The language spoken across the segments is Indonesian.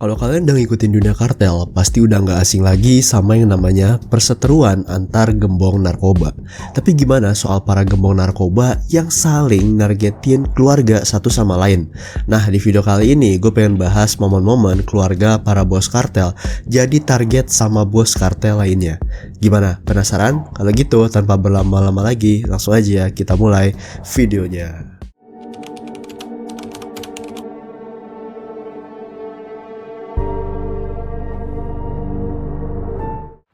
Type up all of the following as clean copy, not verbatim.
Kalau kalian udah ngikutin dunia kartel, pasti udah nggak asing lagi sama yang namanya perseteruan antar gembong narkoba. Tapi gimana soal para gembong narkoba yang saling nargetin keluarga satu sama lain? Nah, di video kali ini gue pengen bahas momen-momen keluarga para bos kartel jadi target sama bos kartel lainnya. Gimana? Penasaran? Kalau gitu, tanpa berlama-lama lagi, langsung aja kita mulai videonya.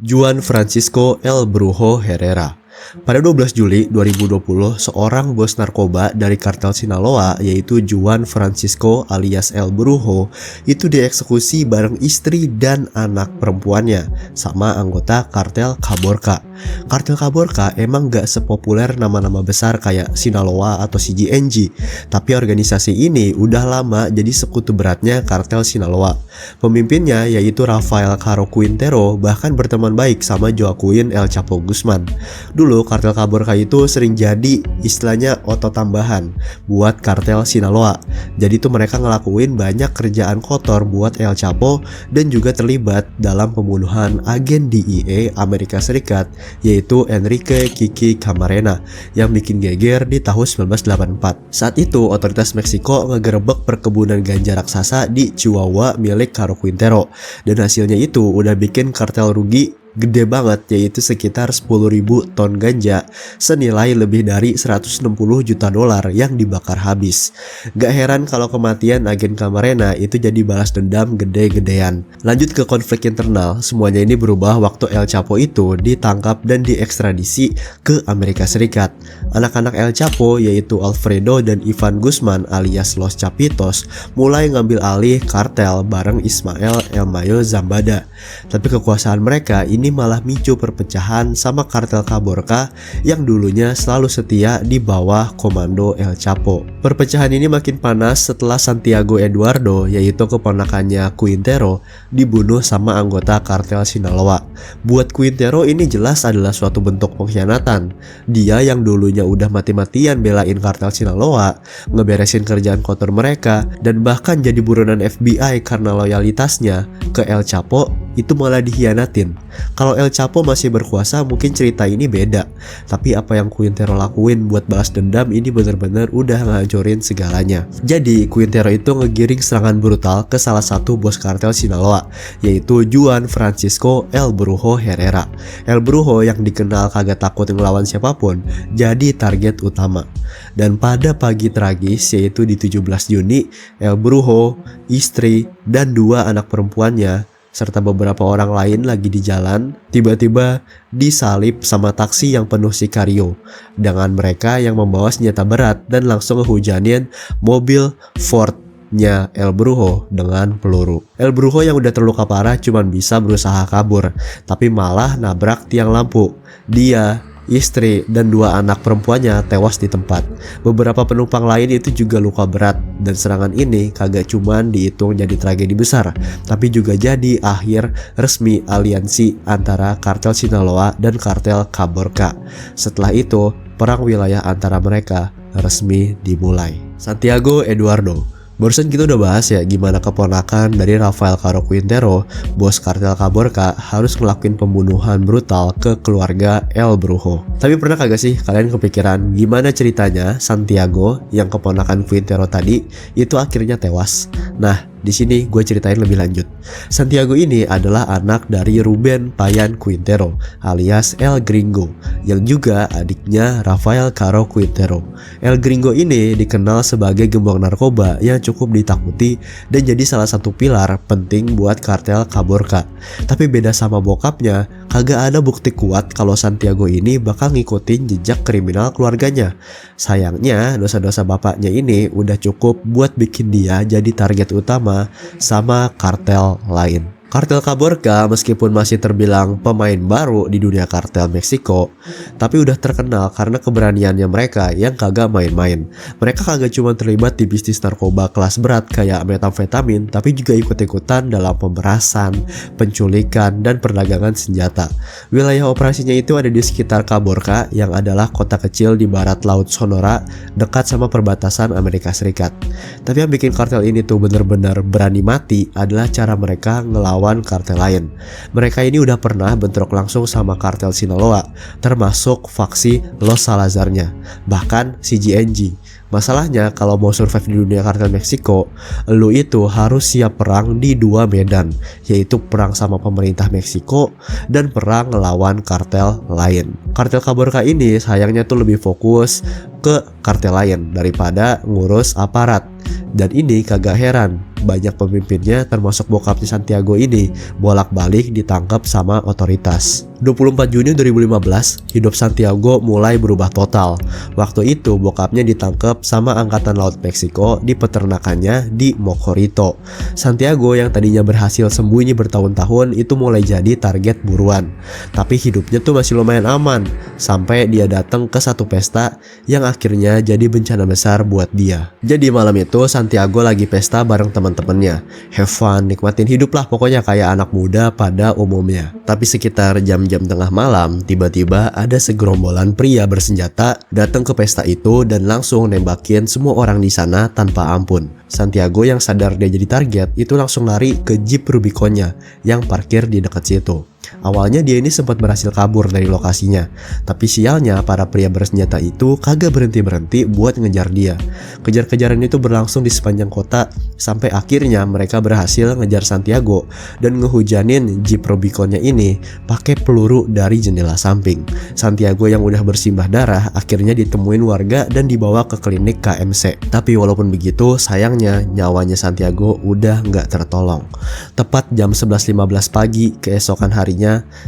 Juan Francisco El Brujo Herrera. Pada 12 Juli 2020, seorang bos narkoba dari kartel Sinaloa yaitu Juan Francisco alias El Brujo itu dieksekusi bareng istri dan anak perempuannya sama anggota kartel Caborca. Kartel Caborca emang gak sepopuler nama-nama besar kayak Sinaloa atau CGNG, tapi organisasi ini udah lama jadi sekutu beratnya kartel Sinaloa. Pemimpinnya yaitu Rafael Caro Quintero bahkan berteman baik sama Joaquin El Chapo Guzman. Dulu kartel Caborca itu sering jadi istilahnya otot tambahan buat kartel Sinaloa. Jadi tuh mereka ngelakuin banyak kerjaan kotor buat El Chapo dan juga terlibat dalam pembunuhan agen DEA Amerika Serikat yaitu Enrique Kiki Camarena yang bikin geger di tahun 1984. Saat itu otoritas Meksiko ngegerebek perkebunan ganja raksasa di Chihuahua milik Caro Quintero dan hasilnya itu udah bikin kartel rugi gede banget, yaitu sekitar 10.000 ton ganja senilai lebih dari 160 juta dolar yang dibakar habis. Gak heran kalau kematian agen Camarena itu jadi balas dendam gede-gedean. Lanjut ke konflik internal, semuanya ini berubah waktu El Chapo itu ditangkap dan diekstradisi ke Amerika Serikat. Anak-anak El Chapo yaitu Alfredo dan Ivan Guzman alias Los Chapitos mulai ngambil alih kartel bareng Ismael El Mayo Zambada. Tapi kekuasaan mereka ini malah micu perpecahan sama kartel Caborca yang dulunya selalu setia di bawah komando El Chapo. Perpecahan ini makin panas setelah Santiago Eduardo yaitu keponakannya Quintero dibunuh sama anggota kartel Sinaloa. Buat Quintero ini jelas adalah suatu bentuk pengkhianatan. Dia yang dulunya udah mati-matian belain kartel Sinaloa, ngeberesin kerjaan kotor mereka, dan bahkan jadi buronan FBI karena loyalitasnya ke El Chapo itu malah dikhianatin. Kalau El Chapo masih berkuasa mungkin cerita ini beda, tapi apa yang Quintero lakuin buat balas dendam ini bener-bener udah ngancurin segalanya. Jadi Quintero itu ngegiring serangan brutal ke salah satu bos kartel Sinaloa yaitu Juan Francisco El Brujo Herrera. El Brujo yang dikenal kagak takut ngelawan siapapun jadi target utama. Dan pada pagi tragis yaitu di 17 Juni, El Brujo, istri, dan 2 anak perempuannya serta beberapa orang lain lagi di jalan, tiba-tiba disalip sama taksi yang penuh sikario dengan mereka yang membawa senjata berat dan langsung ngehujanin mobil Ford-nya El Brujo dengan peluru. El Brujo yang udah terluka parah cuman bisa berusaha kabur, tapi malah nabrak tiang lampu. Dia, istri, dan 2 anak perempuannya tewas di tempat. Beberapa penumpang lain itu juga luka berat, dan serangan ini kagak cuman dihitung jadi tragedi besar, tapi juga jadi akhir resmi aliansi antara kartel Sinaloa dan kartel Caborca. Setelah itu, perang wilayah antara mereka resmi dimulai. Santiago Eduardo. Barusan kita udah bahas ya gimana keponakan dari Rafael Caro Quintero, bos kartel Caborca, harus ngelakuin pembunuhan brutal ke keluarga El Brujo. Tapi pernah kagak sih kalian kepikiran gimana ceritanya Santiago yang keponakan Quintero tadi itu akhirnya tewas? Nah, di sini gue ceritain lebih lanjut. Santiago ini adalah anak dari Ruben Payan Quintero alias El Gringo yang juga adiknya Rafael Caro Quintero. El Gringo ini dikenal sebagai gembong narkoba yang cukup ditakuti dan jadi salah satu pilar penting buat kartel Caborca. Tapi beda sama bokapnya, kagak ada bukti kuat kalau Santiago ini bakal ngikutin jejak kriminal keluarganya. Sayangnya dosa-dosa bapaknya ini udah cukup buat bikin dia jadi target utama sama kartel lain. Kartel Caborca meskipun masih terbilang pemain baru di dunia kartel Meksiko, tapi udah terkenal karena keberaniannya mereka yang kagak main-main. Mereka kagak cuma terlibat di bisnis narkoba kelas berat kayak metamfetamin, tapi juga ikut-ikutan dalam pemerasan, penculikan, dan perdagangan senjata. Wilayah operasinya itu ada di sekitar Caborca yang adalah kota kecil di barat Laut Sonora dekat sama perbatasan Amerika Serikat. Tapi yang bikin kartel ini tuh bener-bener berani mati adalah cara mereka ngelawan kartel lain. Mereka ini udah pernah bentrok langsung sama kartel Sinaloa, termasuk faksi Los Salazarnya, bahkan CGNG. Masalahnya kalau mau survive di dunia kartel Meksiko, lu itu harus siap perang di dua medan, yaitu perang sama pemerintah Meksiko dan perang ngelawan kartel lain. Kartel Caborca ini sayangnya tuh lebih fokus ke kartel lain daripada ngurus aparat. Dan ini kagak heran, banyak pemimpinnya termasuk bokapnya Santiago ini bolak-balik ditangkap sama otoritas. 24 Juni 2015, hidup Santiago mulai berubah total. Waktu itu bokapnya ditangkap sama Angkatan Laut Meksiko di peternakannya di Mocorito. Santiago yang tadinya berhasil sembunyi bertahun-tahun itu mulai jadi target buruan. Tapi hidupnya tuh masih lumayan aman, sampai dia datang ke satu pesta yang akhirnya jadi bencana besar buat dia. Jadi malam itu Santiago lagi pesta bareng teman-temannya. Have fun, nikmatin hidup lah pokoknya kayak anak muda pada umumnya. Tapi sekitar jam tengah malam, tiba-tiba ada segerombolan pria bersenjata datang ke pesta itu dan langsung nembakin semua orang di sana tanpa ampun. Santiago yang sadar dia jadi target itu langsung lari ke Jeep Rubiconnya yang parkir di dekat situ. Awalnya dia ini sempat berhasil kabur dari lokasinya, tapi sialnya para pria bersenjata itu kagak berhenti-berhenti buat ngejar dia. Kejar-kejaran itu berlangsung di sepanjang kota sampai akhirnya mereka berhasil ngejar Santiago dan ngehujanin Jeep Rubiconnya ini pakai peluru dari jendela samping. Santiago yang udah bersimbah darah akhirnya ditemuin warga dan dibawa ke klinik KMC. Tapi walaupun begitu, sayangnya nyawanya Santiago udah nggak tertolong. Tepat jam 11.15 pagi keesokan hari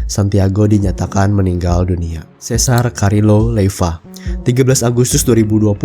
Santiago dinyatakan meninggal dunia. Cesar Carrillo Leiva. 13 Agustus 2020,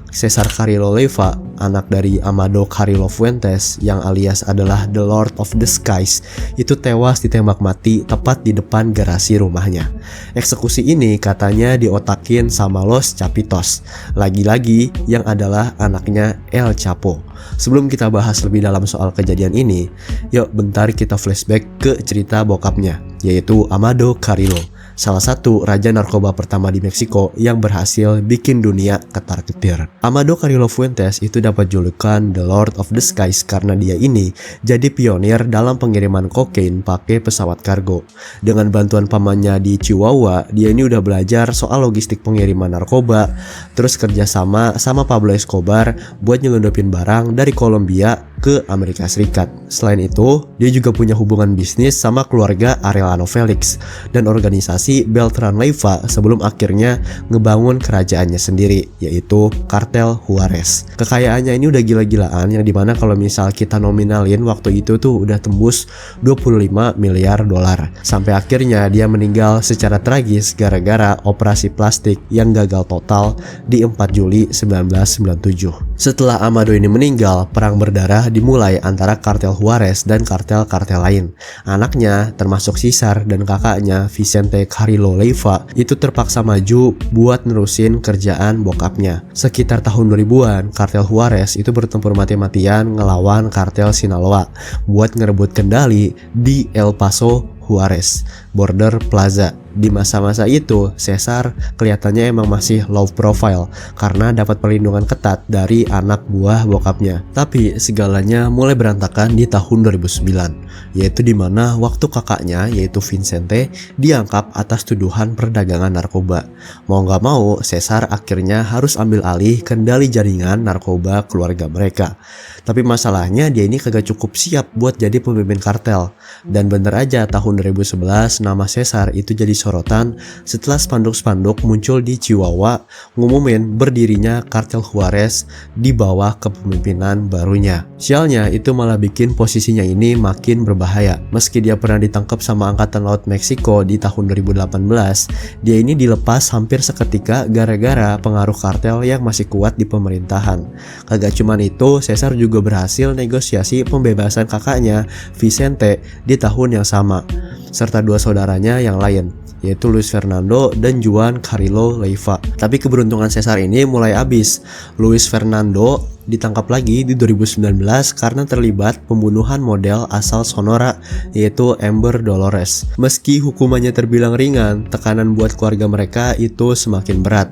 Cesar Carrillo Leiva, anak dari Amado Carrillo Fuentes yang alias adalah The Lord of the Skies, itu tewas ditembak mati tepat di depan garasi rumahnya. Eksekusi ini katanya diotakin sama Los Chapitos, lagi-lagi yang adalah anaknya El Chapo. Sebelum kita bahas lebih dalam soal kejadian ini, yuk bentar kita flashback ke cerita bokapnya, yaitu Amado Carrillo, salah satu raja narkoba pertama di Meksiko yang berhasil bikin dunia ketar-ketir. Amado Carrillo Fuentes itu dapat julukan The Lord of the Skies karena dia ini jadi pionir dalam pengiriman kokain pakai pesawat kargo. Dengan bantuan pamannya di Chihuahua, dia ini udah belajar soal logistik pengiriman narkoba, terus kerjasama sama Pablo Escobar buat nyelundupin barang dari Kolombia ke Amerika Serikat. Selain itu, dia juga punya hubungan bisnis sama keluarga Arellano Felix dan organisasi Beltran Leiva sebelum akhirnya ngebangun kerajaannya sendiri, yaitu Kartel Juarez. Kekayaannya ini udah gila-gilaan, yang dimana kalau misal kita nominalin waktu itu tuh udah tembus 25 miliar dolar. Sampai akhirnya dia meninggal secara tragis gara-gara operasi plastik yang gagal total di 4 Juli 1997. Setelah Amado ini meninggal, perang berdarah dimulai antara Kartel Juarez dan kartel-kartel lain. Anaknya, termasuk Cesar dan kakaknya Vicente Carrillo Leiva, itu terpaksa maju buat nerusin kerjaan bokapnya. Sekitar tahun 2000-an, Kartel Juarez itu bertempur mati-matian ngelawan Kartel Sinaloa buat ngerebut kendali di El Paso Juarez Border Plaza. Di masa-masa itu, Cesar kelihatannya emang masih low profile karena dapat perlindungan ketat dari anak buah bokapnya. Tapi segalanya mulai berantakan di tahun 2009, yaitu di mana waktu kakaknya yaitu Vicente diangkat atas tuduhan perdagangan narkoba. Mau gak mau, Cesar akhirnya harus ambil alih kendali jaringan narkoba keluarga mereka. Tapi masalahnya dia ini kagak cukup siap buat jadi pemimpin kartel. Dan bener aja tahun 2011 nama Cesar itu jadi sorotan setelah spanduk-spanduk muncul di Chihuahua ngumumin berdirinya kartel Juarez di bawah kepemimpinan barunya. Sialnya itu malah bikin posisinya ini makin berbahaya. Meski dia pernah ditangkap sama Angkatan Laut Meksiko di tahun 2018, dia ini dilepas hampir seketika gara-gara pengaruh kartel yang masih kuat di pemerintahan. Kagak cuman itu, Cesar juga berhasil negosiasi pembebasan kakaknya Vicente di tahun yang sama, serta dua saudaranya yang lain, yaitu Luis Fernando dan Juan Carrillo Leiva. Tapi keberuntungan Cesar ini mulai habis. Luis Fernando ditangkap lagi di 2019 karena terlibat pembunuhan model asal Sonora, yaitu Amber Dolores. Meski hukumannya terbilang ringan, tekanan buat keluarga mereka itu semakin berat.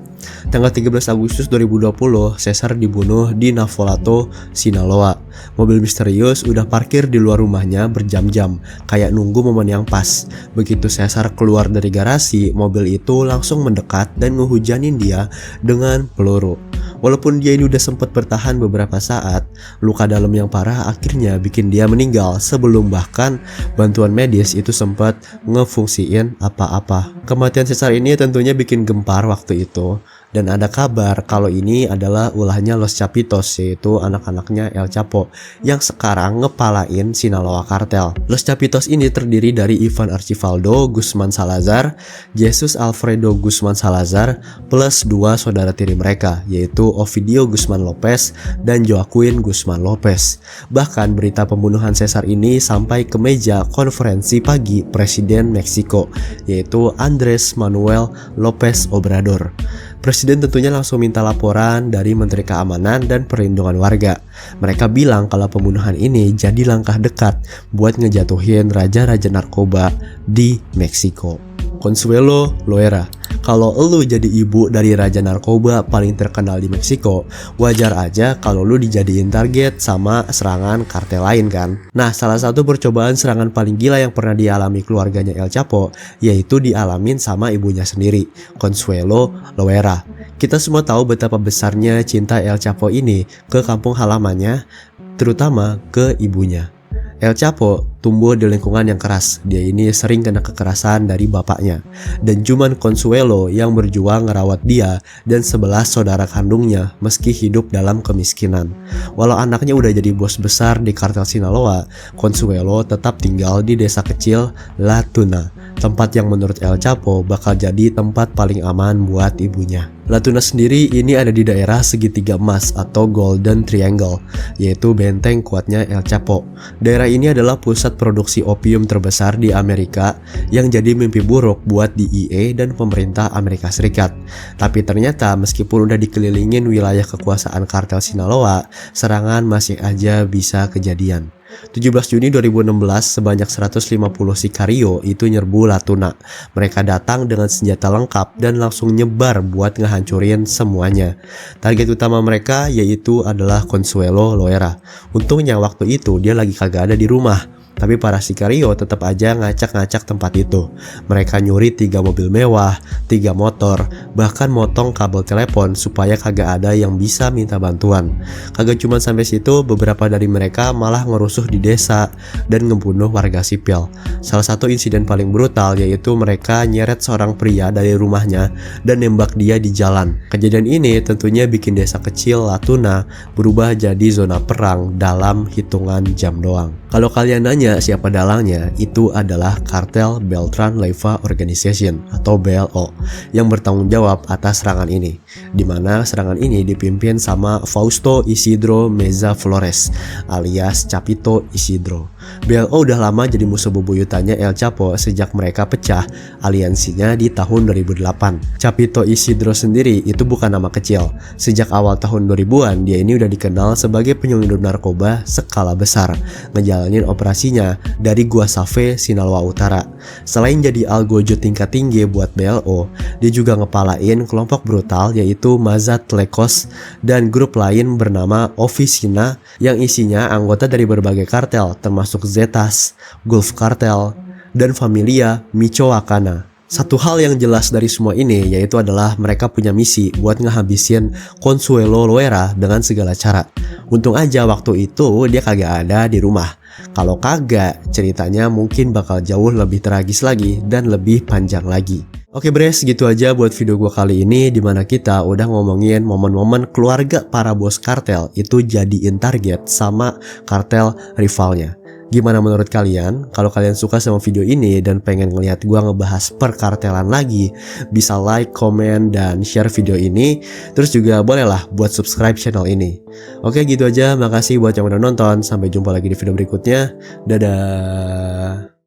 Tanggal 13 Agustus 2020, Cesar dibunuh di Navolato, Sinaloa. Mobil misterius udah parkir di luar rumahnya berjam-jam, kayak nunggu momen yang pas. Begitu Cesar keluar dari garasi, mobil itu langsung mendekat dan ngehujanin dia dengan peluru. Walaupun dia ini udah sempat bertahan beberapa saat, luka dalam yang parah akhirnya bikin dia meninggal sebelum bahkan bantuan medis itu sempat ngefungsiin apa-apa. Kematian Cesar ini tentunya bikin gempar waktu itu. Dan ada kabar kalau ini adalah ulahnya Los Chapitos, yaitu anak-anaknya El Chapo yang sekarang ngepalain Sinaloa Cartel. Los Chapitos ini terdiri dari Ivan Archivaldo Guzman Salazar, Jesus Alfredo Guzman Salazar, plus dua saudara tiri mereka, yaitu Ovidio Guzman Lopez dan Joaquin Guzman Lopez. Bahkan berita pembunuhan Cesar ini sampai ke meja konferensi pagi Presiden Meksiko, yaitu Andrés Manuel López Obrador. Presiden tentunya langsung minta laporan dari Menteri Keamanan dan Perlindungan Warga. Mereka bilang kalau pembunuhan ini jadi langkah dekat buat ngejatuhin raja-raja narkoba di Meksiko. Consuelo Loera, kalau lu jadi ibu dari raja narkoba paling terkenal di Meksiko, wajar aja kalau lu dijadiin target sama serangan kartel lain kan. Nah, salah satu percobaan serangan paling gila yang pernah dialami keluarganya El Chapo, yaitu dialamin sama ibunya sendiri, Consuelo Loera. Kita semua tahu betapa besarnya cinta El Chapo ini ke kampung halamannya, terutama ke ibunya. El Chapo tumbuh di lingkungan yang keras. Dia ini sering kena kekerasan dari bapaknya. Dan cuman Consuelo yang berjuang ngerawat dia dan 11 saudara kandungnya meski hidup dalam kemiskinan. Walau anaknya udah jadi bos besar di kartel Sinaloa, Consuelo tetap tinggal di desa kecil La Tuna, tempat yang menurut El Chapo bakal jadi tempat paling aman buat ibunya. La Tuna sendiri ini ada di daerah segitiga emas atau Golden Triangle, yaitu benteng kuatnya El Chapo. Daerah ini adalah pusat produksi opium terbesar di Amerika yang jadi mimpi buruk buat DEA dan pemerintah Amerika Serikat. Tapi ternyata meskipun udah dikelilingin wilayah kekuasaan kartel Sinaloa, serangan masih aja bisa kejadian. 17 Juni 2016, sebanyak 150 sikario itu nyerbu La Tuna. Mereka datang dengan senjata lengkap dan langsung nyebar buat ngehancurin semuanya. Target utama mereka yaitu adalah Consuelo Loera. Untungnya waktu itu dia lagi kagak ada di rumah. Tapi para sikario tetap aja ngacak-ngacak tempat itu. Mereka nyuri 3 mobil mewah, 3 motor, bahkan motong kabel telepon supaya kagak ada yang bisa minta bantuan. Kagak cuma sampai situ, beberapa dari mereka malah ngerusuh di desa dan ngebunuh warga sipil. Salah satu insiden paling brutal yaitu mereka nyeret seorang pria dari rumahnya dan nembak dia di jalan. Kejadian ini tentunya bikin desa kecil La Tuna berubah jadi zona perang dalam hitungan jam doang. Kalau kalian nanya siapa dalangnya, itu adalah kartel Beltran Leiva Organization atau BLO yang bertanggung jawab atas serangan ini, di mana serangan ini dipimpin sama Fausto Isidro Meza Flores alias Chapito Isidro. BLO udah lama jadi musuh bebuyutannya El Chapo sejak mereka pecah aliansinya di tahun 2008. Chapito Isidro sendiri itu bukan nama kecil. Sejak awal tahun 2000-an dia ini udah dikenal sebagai penyelundup narkoba skala besar, ngejalanin operasinya dari Guasave, Sinaloa Utara. Selain jadi algojo tingkat tinggi buat BLO, dia juga ngepalain kelompok brutal yaitu Mazatlekos dan grup lain bernama Oficina yang isinya anggota dari berbagai kartel termasuk Zetas, Gulf Cartel, dan Familia Michoacana. Satu hal yang jelas dari semua ini yaitu adalah mereka punya misi buat ngehabisin Consuelo Loera dengan segala cara. Untung aja waktu itu dia kagak ada di rumah. Kalau kagak, ceritanya mungkin bakal jauh lebih tragis lagi dan lebih panjang lagi. Oke Bres, gitu aja buat video gua kali ini, dimana kita udah ngomongin momen-momen keluarga para bos kartel itu jadiin target sama kartel rivalnya. Gimana menurut kalian? Kalau kalian suka sama video ini dan pengen ngeliat gua ngebahas perkartelan lagi, bisa like, komen, dan share video ini. Terus juga bolehlah buat subscribe channel ini. Oke gitu aja, makasih buat yang udah nonton. Sampai jumpa lagi di video berikutnya. Dadah.